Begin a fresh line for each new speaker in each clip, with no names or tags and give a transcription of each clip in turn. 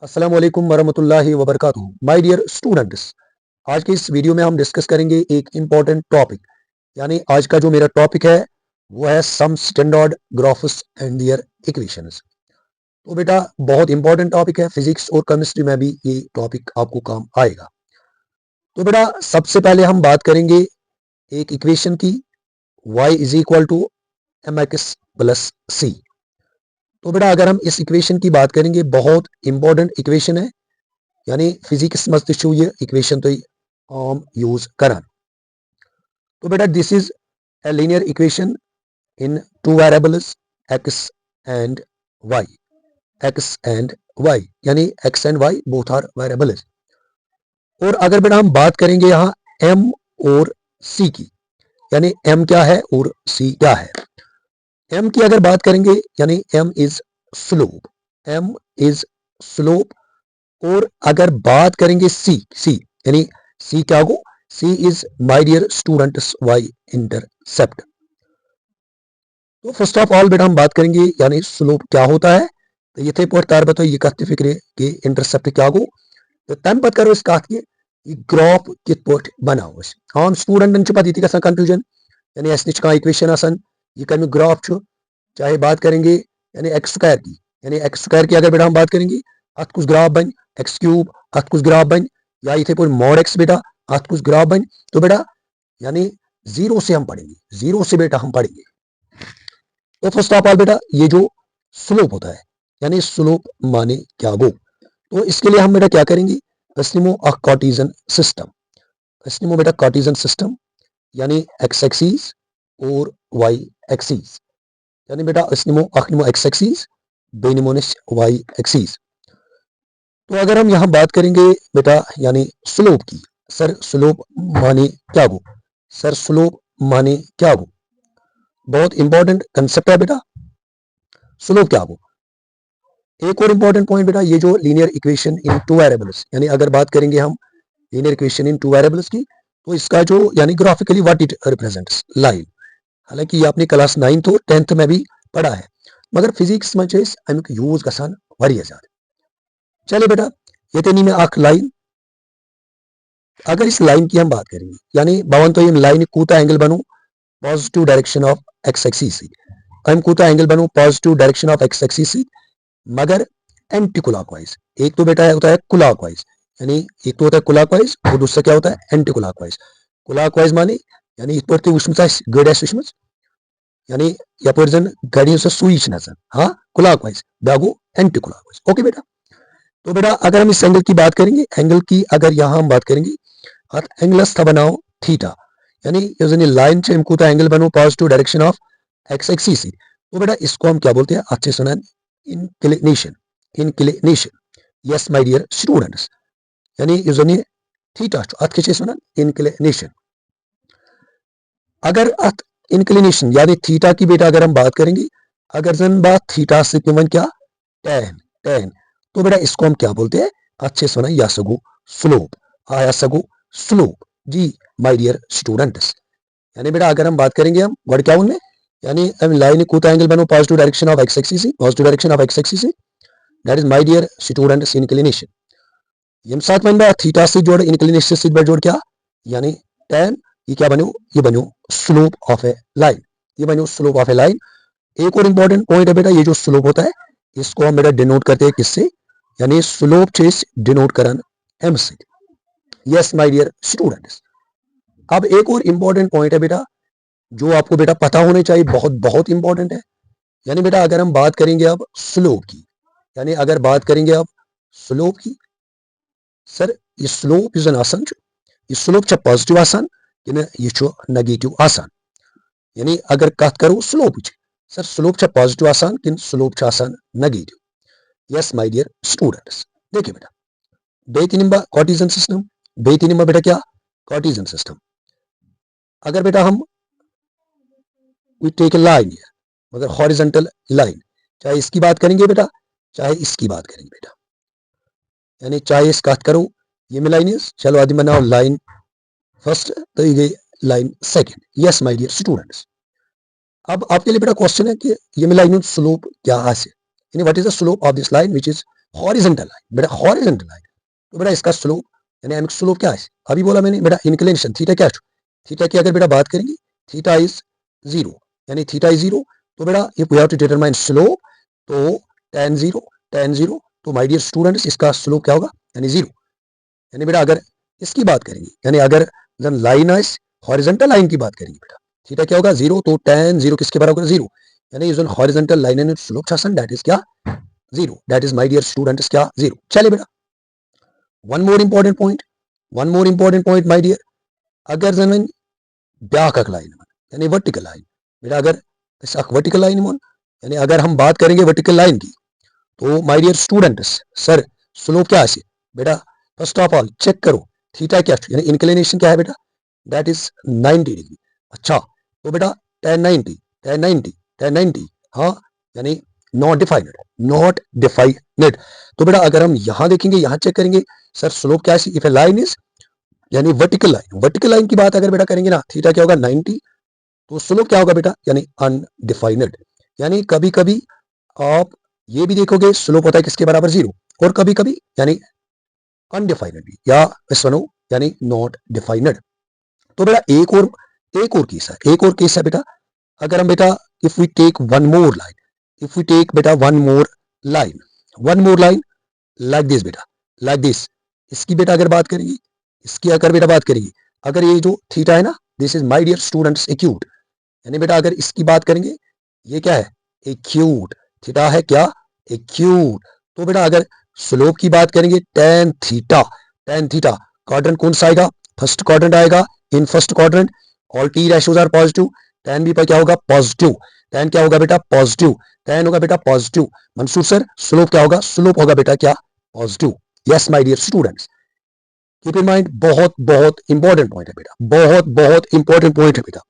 अस्सलाम वालेकुम वरहमतुल्लाहि वबरकातुहू। माय डियर स्टूडेंट्स, आज के इस वीडियो में हम डिस्कस करेंगे एक इम्पॉर्टेंट टॉपिक। यानी आज का जो मेरा टॉपिक है वो है some standard graphs and their equations. तो बेटा बहुत इंपॉर्टेंट टॉपिक है, फिजिक्स और केमिस्ट्री में भी ये टॉपिक आपको काम आएगा। तो बेटा सबसे पहले हम बात करेंगे एक इक्वेशन की, y is equal to m x plus c. तो बेटा अगर हम इस इक्वेशन की बात करेंगे, बहुत इंपॉर्टेंट इक्वेशन है। यानी फिजिक्स मस्त ये इक्वेशन तो आम यूज करन। तो बेटा this is a linear equation in two variables x and y। x and y यानी x and y both are variables. और अगर बेटा हम बात करेंगे यहाँ m और c की, यानी m क्या है और c क्या है। m की अगर बात करेंगे यानी m is slope, m is slope. और अगर बात करेंगे सी यानी सी क्या हो, C is my dear students Y intercept. तो फर्स्ट ऑफ ऑल बेटा हम बात करेंगे यानी स्लोप क्या होता है। तो ये थे तार बतो ये कत फिक्रे कि इंटरसेप्ट क्या गो। तो तम पत करो इस कत कि ये ग्राफ कित पट बनाओ। आम स्टूडेंटन पत ये गसान कंफ्यूजन, यानी अस नश इक्वेशन आसान ये कमिक ग्राफ छो। चाहे बात करेंगे यानी एक्स स्क्वायर की, यानी एक्स स्क्वायर की अगर बेटा हम बात करेंगे अत कुछ ग्राफ बन एक्स क्यूब, अत कुछ ग्राफ बन या इथे पर मॉड एक्स बेटा अत कुछ ग्राफ बन। तो बेटा यानी जीरो से हम पढ़ेंगे, जीरो से बेटा हम पढ़ेंगे। तो फर्स्ट ऑफ ऑल बेटा ये जो स्लोप होता है यानी स्लोप माने क्या गो। तो इसके लिए हम बेटा क्या करेंगे, अस्निमो अ कार्टेशियन सिस्टम। अस्निमो बेटा कार्टेशियन सिस्टम यानी एक्स एक्सिस और वाई एक्सिस। यानी बेटा अस्निमो अखनिमो एक्स एक्सिस बेनिमोनिस वाई एक्सिस। तो अगर हम यहाँ बात करेंगे बेटा यानी स्लोप की, सर स्लोप माने क्या गो, सर स्लोप माने क्या गो। बहुत इंपॉर्टेंट कंसेप्ट है बेटा स्लोप क्या गो। एक और इंपॉर्टेंट पॉइंट बेटा ये जो linear equation in two variables, यानी अगर बात करेंगे हम linear equation in two variables की, तो इसका जो यानी graphically what it represents line. हालांकि ये आपने क्लास 9th और 10th में भी पढ़ा है, मगर फिजिक्स में अमुक यूज गसान वारिया ज्यादा। चले बेटा ये तेनी में अख लाइन, अगर इस लाइन की हम बात करेंगे यानी बवन तो ये लाइन कूता एंगल बनू positive direction of x axis, हम कूता एंगल बनू positive direction of x axis मगर एंटी क्लॉकवाइज। एक तो बेटा होता है क्लॉकवाइज, यानी एक तो होता है क्लॉकवाइज और दूसरा क्या होता है एंटी क्लॉकवाइज। क्लॉकवाइज माने यानी इत पे वुचमस गड वुचमस, यानी यपर जन गड़ियों से सुई नजर, हाँ क्लॉकवाइज बागो एंटी क्लॉकवाइज। ओके बेटा। तो बेटा अगर हम इस एंगल की बात करेंगे, एंगल की अगर यहाँ हम बात करेंगे एंगलस था बनाओ थीटा, यानी ये लाइन से हमको एंगल बनो positive direction of x axis. तो बेटा इसको हम क्या बोलते हैं, अच्छे सुना inclination, inclination. Yes my dear students, यानी ये थीटा अत के सुना इंक्लिनेशन। अगर अत इंक्लिनेशन यानी थीटा की बेटा अगर हम बात करेंगे, अगर जन बात थीटा से वन क्या टेन, टेन। तो बेटा इसको हम क्या बोलते हैं, अच्छे सुना या सगो स्लोप, आया सगो स्लोप जी माय डियर स्टूडेंट्स। यानी बेटा अगर हम बात करेंगे हम वर्ड क्या उनमें, यानी लाइन कूता एंगल बनो positive direction of x axis, positive direction of x axis, that is my dear students inclination. यम साथ मन बा थीटा से जोड़ इंक्लिनेशन से जोड़ क्या, यानी tan। ये क्या बनो, ये बनो स्लोप ऑफ ए लाइन, ये बनो स्लोप ऑफ ए लाइन। एक और इंपॉर्टेंट पॉइंट है बेटा ये जो स्लोप होता है इसको हम बेटा डिनोट करते हैं किससे, यानी स्लोप चेस डिनोट करन एम से। Yes my dear students. अब एक और इंपॉर्टेंट पॉइंट है बेटा जो आपको बेटा पता होने चाहिए, बहुत बहुत इंपॉर्टेंट है। यानी बेटा अगर हम बात करेंगे अब स्लोप की, यानी अगर बात करेंगे अब स्लोप की, सर ये स्लोप इज एन आसान, ये स्लोप पॉजिटिव आसान कि यह नेगेटिव आसान। यानी अगर कत करो स्लोप, सर स्लोप पॉजिटिव आसान कि स्लोप आसान negative. Yes my dear students. देखिए बेटा बेत निम्बा कार्टेशियन सिस्टम, बेत निम्बा बेटा क्या कार्टेशियन सिस्टम। अगर बेटा हम we take a line here, मगर हॉरिजॉन्टल लाइन, चाहे इसकी बात करेंगे बेटा चाहे इसकी बात करेंगे बेटा, यानी चाहे इस बात करो ये में लाइन चलो आदि बनाओ लाइन फर्स्ट तो ये गई line second. Yes my dear students. अब आपके लिए बेटा क्वेश्चन है कि ये में लाइन स्लोप क्या है, यानी what is the slope of this line which is horizontal line, बेटा हॉरिजेंटल लाइन। तो बेटा इसका स्लोप यानी एम स्लोप क्या है, अभी बोला मैंने बेटा इंक्लिनेशन थीटा क्या, थीटा की अगर बेटा बात करेंगे थीटा इज 0 यानी थीटा इज 0। तो बेटा if we have to determine slope तो tan 0 तो माय डियर स्टूडेंट्स इसका स्लोप क्या होगा यानी 0। यानी बेटा अगर इसकी बात करेंगे यानी अगर लाइन है हॉरिजेंटल लाइन की बात करेंगे बेटा थीटा क्या होगा 0 तो tan 0 किसके बराबर होगा 0 यानी जो हॉरिजेंटल लाइन है स्लोप छासन दैट इज क्या 0, that is my dear students क्या 0। चलिए बेटा one more important point my dear अगर जन ब्याक लाइन यानी वर्टिकल लाइन बेटा अगर वर्टिकल लाइन यानी अगर हम बात करेंगे वर्टिकल लाइन की तो my dear students sir slope क्या है बेटा फर्स्ट ऑफ ऑल चेक करो थीटा क्या यानी इंक्लिनेशन क्या है बेटा दैट इज 90 डिग्री। अच्छा तो बेटा tan 90 हाँ यानी नॉट डिफाइनेड। तो बेटा अगर हम यहां देखेंगे यहां चेक करेंगे सर स्लोप क्या है इफ ए लाइन इज यानी वर्टिकल लाइन की बात अगर बेटा करेंगे ना थीटा क्या होगा 90 तो स्लोप क्या होगा बेटा यानी अनडिफाइनेड। यानी कभी कभी आप ये भी देखोगे स्लोप होता है किसके बराबर 0 और कभी कभी यानी अनडिफाइनेड या यानी नॉट डिफाइनेड। तो बेटा एक और केस है बेटा अगर हम बेटा if we take one more line like this बेटा लाइक दिस इसकी बेटा अगर बात करेंगे इसकी अगर बेटा बात करेंगे अगर ये जो थीटा है ना this is my dear students acute यानी बेटा अगर इसकी बात करेंगे ये क्या है एक्यूट थीटा है क्या एक्यूट। तो बेटा अगर स्लोप की बात करेंगे tan थीटा क्वाड्रेंट कौन सा आएगा फर्स्ट क्वाड्रेंट आएगा in first quadrant all T ratios are positive tan भी पर क्या होगा पॉजिटिव tan क्या होगा बेटा पॉजिटिव tan होगा बेटा पॉजिटिव। मंसूर सर स्लोप क्या होगा स्लोप होगा बेटा क्या positive. Yes my dear students keep in mind बहुत इंपॉर्टेंट पॉइंट है बेटा बहुत इंपॉर्टेंट पॉइंट है बेटा।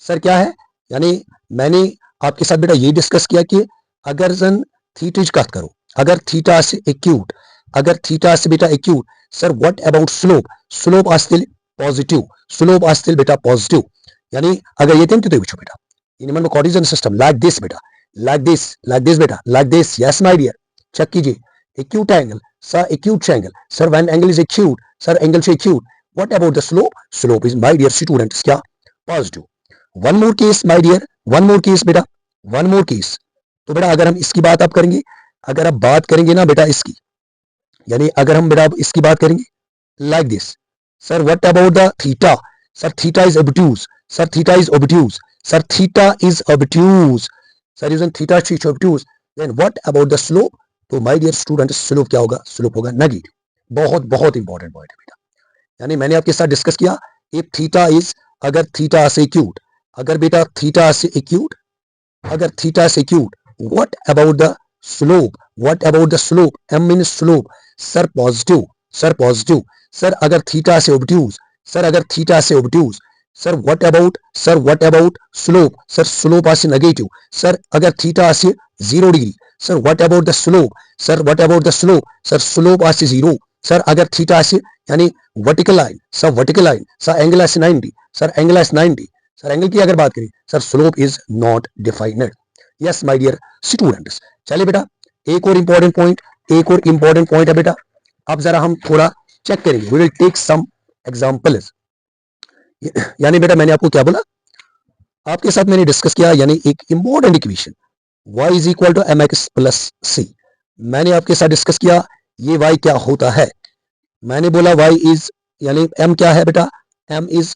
सर क्या है यानी मैंने आपके साथ बेटा ये डिस्कस किया कि अगर जन थीटा की बात करो अगर थीटा से बेटा acute sir what about slope आस्तिल बेटा पॉजिटिव। यानी अगर ये तेंतु वुचो बेटा इन मन कोऑर्डिनेशन सिस्टम लाइक दिस बेटा लाइक बेटा like this yes my dear चेक कीजिए acute angle sir acute angle sir when angle is acute sir angle से acute what about the slope is my dear students क्या positive. One more case my dear बेटा one more case. तो बेटा अगर हम इसकी बात आप करेंगे अगर आप बात करेंगे ना बेटा इसकी यानी अगर हम बेटा इसकी बात करेंगे like this sir what about the theta sir theta is obtuse sir theta is obtuse sir theta is obtuse then what about the slope. तो माय डियर स्टूडेंट स्लोप क्या होगा स्लोप होगा नेगेटिव। बहुत इंपॉर्टेंट पॉइंट है बेटा यानी मैंने आपके साथ डिस्कस किया इफ थीटा इज अगर थीटा से एक्यूट अगर बेटा थीटा से acute what about the slope m mean slope sir positive sir अगर थीटा से obtuse sir what about slope sir slope आसे नेगेटिव सर अगर थीटा से 0 degree sir what about the slope sir slope आसे 0 sir अगर theta से यानी vertical line sir angle आसे 90 सर एंगल की अगर बात करें sir slope is not defined. Yes my dear students चलिए बेटा एक और इंपॉर्टेंट पॉइंट है बेटा अब जरा हम थोड़ा चेक करेंगे we will take some examples. यानी बेटा मैंने आपको क्या बोला आपके साथ मैंने डिस्कस किया यानी एक important equation y is equal to mx plus c। मैंने आपके साथ डिस्कस किया ये y क्या होता है मैंने बोला y इज यानी m क्या है बेटा m इज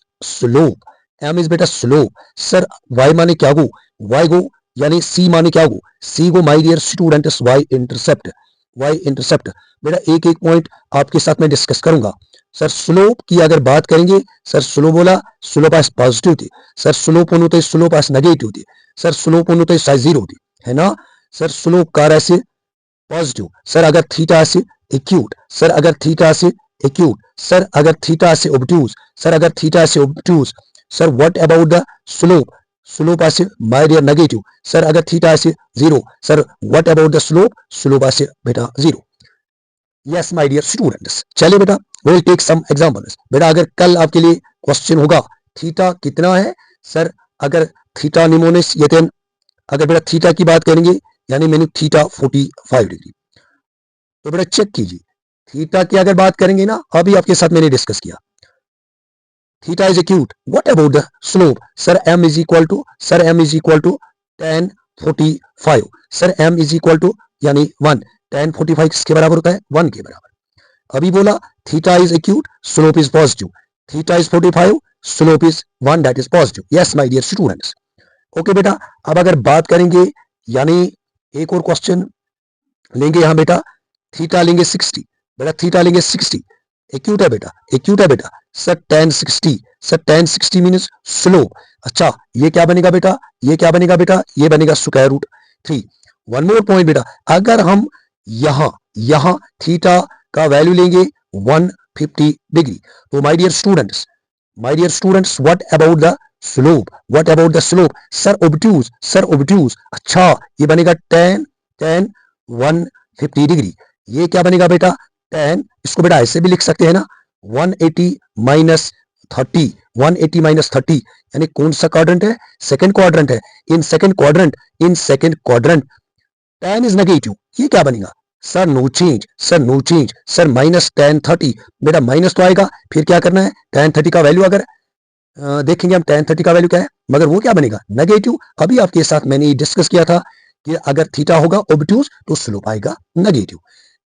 बेटा स्लोप सर y माने क्या गो y गो यानी c माने क्या go c go my dear students y intercept बेटा एक पॉइंट आपके साथ मैं डिस्कस करूंगा। सर स्लोप की अगर बात करेंगे सर स्लोप आज पॉजिटिव थी सर स्लोप होने तो स्लोप आज नेगेटिव थी सर स्लोप होने तो साइज 0 थी है ना सर स्लोप कार ऐसे पॉजिटिव सर अगर थीटा से एक्यूट सर अगर थीटा से obtuse sir what about the slope आसे माय डियर नेगेटिव सर अगर थीटा से 0 sir what about the slope आसे बेटा 0। यस माय डियर स्टूडेंट्स चलिए बेटा we will take some examples. बेटा अगर कल आपके लिए क्वेश्चन होगा थीटा कितना है सर अगर थीटा निमोनिस यतेन अगर बेटा थीटा की बात करेंगे यानी मैंने थीटा 45 डिग्री तो बेटा चेक कीजिए, थीटा की अगर बात करेंगे ना, अभी आपके साथ मैंने डिस्कस किया, theta is acute, what about the slope, sir m is equal to tan 45, sir m is equal to यानी 1, tan 45 किसके बराबर होता है, 1 के बराबर। अभी बोला theta is acute, slope is positive, theta is 45, slope is 1, that is positive. Yes my dear students, okay बेटा। अब अगर बात करेंगे, यानी एक और क्वेश्चन लेंगे यहां बेटा, थीटा लेंगे 60, बेटा थीटा लेंगे 60, एक्यूट है बेटा, एक्यूट है बेटा, sir tan 60, sir tan 60 means slope. अच्छा ये क्या बनेगा बेटा, ये क्या बनेगा बेटा, ये बनेगा square root 3। One more point बेटा, अगर हम यहां यहां थीटा का वैल्यू लेंगे 150 डिग्री, तो my dear students, what about the slope, what about the slope, sir obtuse, sir obtuse. अच्छा ये बनेगा tan 150 डिग्री, ये क्या बनेगा बेटा, tan, इसको बेटा ऐसे भी लिख सकते हैं ना, 180 माइनस 30, 180 माइनस 30, यानी कौन सा क्वाड्रेंट है, सेकंड क्वाड्रेंट है। In second quadrant tan is negative, ये क्या बनेगा, sir no change, sir no change, sir minus tan 30, बेटा माइनस तो आएगा, फिर क्या करना है, tan 30 का वैल्यू अगर देखेंगे हम, tan 30 का वैल्यू क्या है, मगर वो क्या बनेगा, नेगेटिव। अभी आपके साथ मैंने डिस्कस किया था कि अगर थीटा होगा ओब्ट्यूज तो स्लोप आएगा नेगेटिव।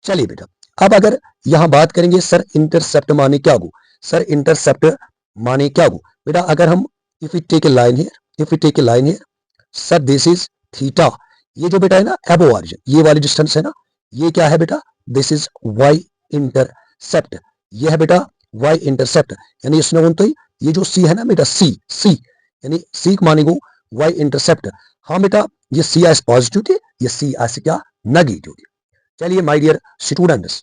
चलिए बेटा, अब अगर यहां बात करेंगे सर इंटरसेप्ट माने क्या हो, सर इंटरसेप्ट माने क्या हो, बेटा अगर हम if we take a line here, sir this is theta, ये जो बेटा है ना एबो ऑरिजिन, ये वाली डिस्टेंस है ना, ये क्या है बेटा, दिस इज वाई इंटरसेप्ट, ये है बेटा वाई इंटरसेप्ट, यानी इसने बोलते ही ये जो सी है ना बेटा, सी यानी सी माने को वाई इंटरसेप्ट। हाँ बेटा ये सी एस पॉजिटिव थे, ये सी एस क्या नेगेटिव थे। चलिए my dear students,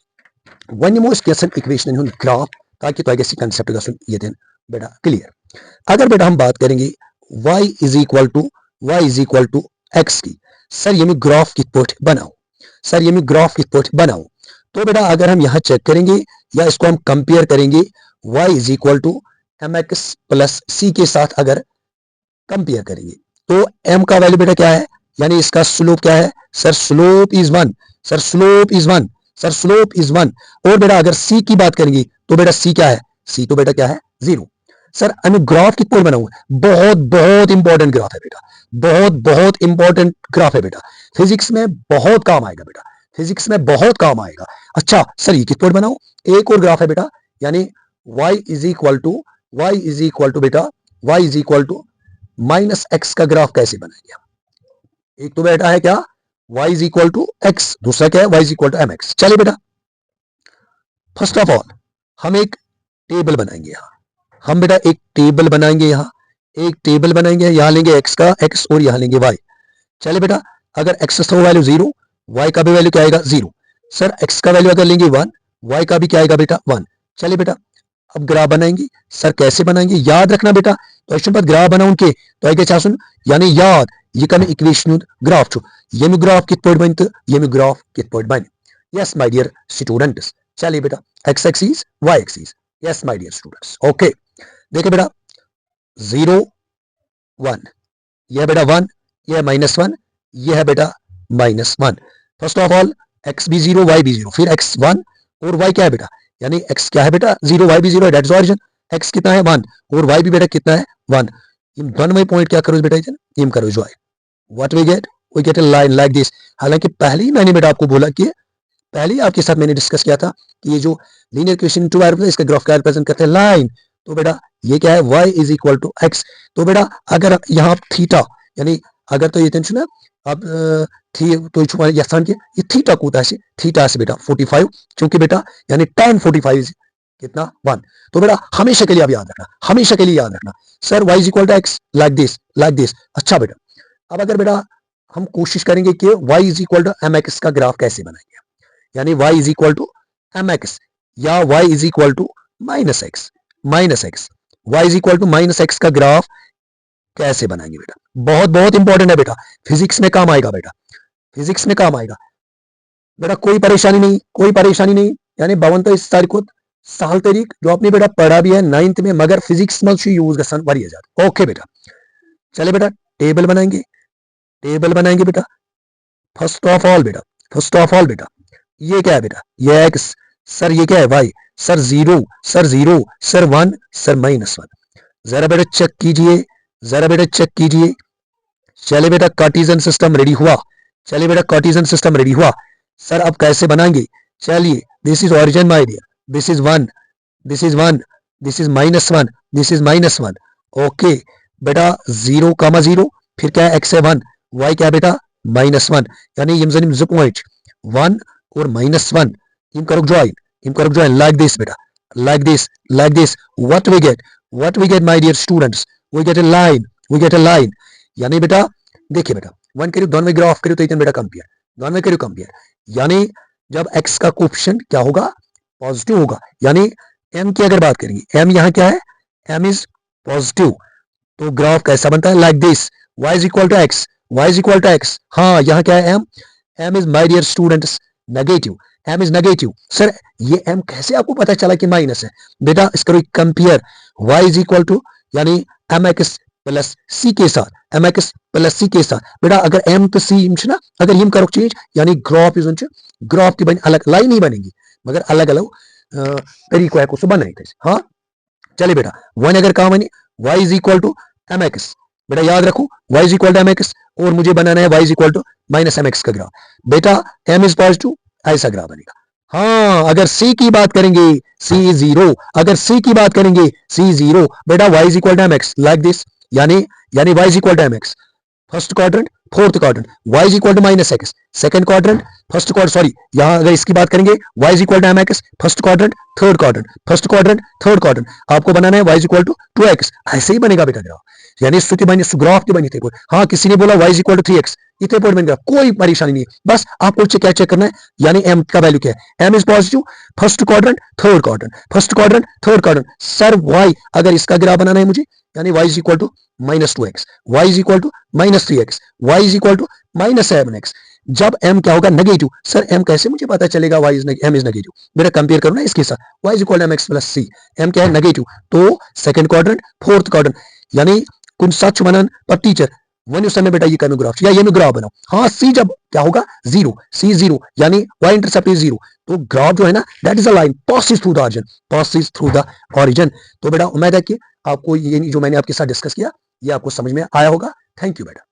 one most question equation in graph, ताकि तो ऐसी कांसेप्ट का ये दिन बेटा क्लियर। अगर बेटा हम बात करेंगे y is equal to x की, सर ये मैं ग्राफ कित पोट बनाऊं, सर ये मैं ग्राफ कित पोट बनाऊं, तो बेटा अगर हम यहां चेक करेंगे या इसको हम कंपेयर करेंगे y is equal to mx plus c के साथ अगर कंपेयर करेंगे, तो m का वैल्यू बेटा क्या है, यानी इसका स्लोप क्या है, sir slope is 1, sir slope is 1, sir slope is 1। और बेटा अगर c की बात करेंगे तो बेटा c क्या है, c तो बेटा क्या है 0। सर अनुग्राफ कित पर बनाऊं, बहुत बहुत इंपॉर्टेंट ग्राफ है बेटा, बहुत बहुत इंपॉर्टेंट ग्राफ है बेटा, फिजिक्स में बहुत काम आएगा बेटा, फिजिक्स में बहुत काम आएगा। अच्छा सर ये कित पर बनाऊं, एक और ग्राफ है बेटा, यानी y इज इक्वल टू बेटा y is equal to minus x का ग्राफ कैसे बनाएंगे, एक तो बेटा है क्या y is equal to x, दूसरा क्या है y is equal to mx। चलिए बेटा फर्स्ट ऑफ ऑल हम एक टेबल बनाएंगे, यहां हम बेटा एक टेबल बनाएंगे, यहां लेंगे x का x और यहां लेंगे y। चलिए बेटा अगर x का वैल्यू 0, y का भी वैल्यू क्या आएगा 0, सर x का वैल्यू अगर लेंगे 1, y का भी क्या आएगा बेटा 1। चलिए बेटा अब ग्राफ बनाएंगे, सर कैसे बनाएंगे, याद रखना बेटा क्वेश्चन पर ग्राफ बनाऊं के तो आगे क्या सुन, यानी याद ये कम इक्वेशन ग्राफ छु, ये में ग्राफ कित पॉइंट बन, ये में ग्राफ कित पॉइंट बन। यस माय डियर स्टूडेंट्स, चलिए बेटा x axis y axis, yes my dear students, okay देखिए बेटा 0 1, यह बेटा 1, यह -1, यह है बेटा -1। फर्स्ट ऑफ ऑल x भी 0 y भी 0, फिर x 1 और y क्या है बेटा, यानी x क्या है बेटा 0 y भी 0 है, दैट्स ऑरिजिन। x कितना है 1 और y भी बेटा कितना है 1। इन वन में पॉइंट क्या करो बेटा, इम करो जो है, what we get a line like this. हालांकि पहले ही मैंने बेटा आपको बोला कि पहले ही आपके साथ मैंने डिस्कस किया था कि ये जो लीनियर इक्वेशन टू है इसका ग्राफ क्या रिप्रेजेंट करते हैं, लाइन। तो बेटा ये क्या है y is equal to x. तो बेटा अगर यहाँ थीटा यानी अगर तो ये टेंशन है अब थी तो यसान के ये थीटा कूता है, थीटा से बेटा 45, क्योंकि बेटा यानी tan 45 कितना 1। तो बेटा हमेशा के लिए आप याद रखना, हमेशा के लिए याद रखना sir y is equal to x like this. अच्छा बेटा अब अगर बेटा हम कोशिश करेंगे कि y is equal to mx का ग्राफ कैसे बनाएंगे, यानी y is equal to mx या y is equal to minus x, y is equal to minus x का ग्राफ कैसे बनाएंगे बेटा, बहुत बहुत इंपॉर्टेंट है बेटा, फिजिक्स में काम आएगा बेटा, फिजिक्स में काम आएगा बेटा। कोई परेशानी नहीं, यानी 52 इस तारीख को साल तारीख जो आपने बेटा पढ़ा भी है 9th में, मगर फिजिक्स में यूज गसन वरिया जाता। ओके बेटा चले बेटा टेबल बनाएंगे बेटा। फर्स्ट ऑफ ऑल बेटा ये क्या है बेटा, ये एक्स, सर ये क्या है y, sir zero, sir one, sir -1। जरा बेटा चेक कीजिए, जरा बेटा चेक कीजिए। चले बेटा कार्टेशियन सिस्टम रेडी हुआ, चलिए बेटा कार्टेशियन सिस्टम रेडी हुआ। सर अब कैसे बनाएंगे, चलिए this is origin my dear, this is one, this is one, this is -1, this is -1। Okay बेटा 0, फिर क्या है एक्स है 1, वाई क्या है बेटा -1, यानी यम जन 2 पॉइंट 1 और -1 यम करो ज्वाइन लाइक दिस बेटा, like this, like this. What we get my dear students, we get a line. यानी बेटा देखिए बेटा वन करियो दोनों में ग्राफ करियो तो इतने बेटा कंपेयर, दोनों में करियो कंपेयर, यानी जब x का कोएफिशिएंट क्या होगा पॉजिटिव होगा, यानी m की अगर बात करेंगे m यहाँ क्या है, m इज पॉजिटिव, तो ग्राफ कैसा बनता है like this, y is equal to x, y is equal to x। हाँ यहाँ क्या है m is my dear students negative, m is negative. Sir ये m कैसे आपको पता चला कि माइनस है, बेटा इस करो compare, y is equal to यानी mx प्लस सी के साथ, mx प्लस सी के साथ। बेटा अगर m तो c ना, अगर यम करो चेंज यानी ग्राफ इज ग्राफ की बन अलग लाइन नहीं बनेगी मगर अलग अलग तरीको है कुछ बनाए थे। हाँ चलिए बेटा वन अगर कहा मैंने y is equal to mx, बेटा याद रखो y is equal to mx और मुझे बनाना है y is equal to -mx का ग्राफ। बेटा m इज पॉजिटिव ऐसा ग्राफ बनेगा। हाँ अगर c की बात करेंगे c इज 0, अगर c की बात करेंगे c 0, बेटा y is equal to mx like this, यानी y is equal to mx first quadrant, fourth quadrant, y is equal to -x second quadrant, first quadrant sorry यहां अगर इसकी बात करेंगे y is equal to mx first quadrant, third quadrant, first quadrant, third quadrant. आपको बनाना है y is equal to 2x, ऐसे ही बनेगा बेटा ग्राफ, यानी स्तुति बनी ग्राफ की बनी थे। हाँ किसी ने बोला y is equal to 3x, इतने पॉइंट बन गया, कोई परेशानी नहीं है, बस आपको क्या चेक करना है, यानी m का वैल्यू क्या है, m is positive first quadrant, third quadrant, first quadrant, third quadrant. Sir y अगर इसका ग्राफ बनाना है मुझे, यानी y is equal to -2x, y is equal to -3x, y is equal to -7x। जब m क्या होगा नेगेटिव, सर m कैसे मुझे पता चलेगा y is m is negative, मेरा कंपेयर करो ना इसके साथ, y is equal to mx plus c, m क्या है नेगेटिव, तो सेकंड क्वाड्रेंट, फोर्थ क्वाड्रेंट, यानी कुछ सच मनन पर टीचर वन समय बेटा ये करनो ग्राफ या ये में ग्राफ बनाओ। हाँ सी जब क्या होगा 0, c 0 यानी y इंटरसेप्ट इज 0, तो ग्राफ जो है ना that is a line passes through the origin, passes through the origin. तो बेटा उम्मीद है कि आपको ये जो मैंने आपके साथ डिस्कस किया ये आपको समझ में आया होगा। थैंक यू बेटा।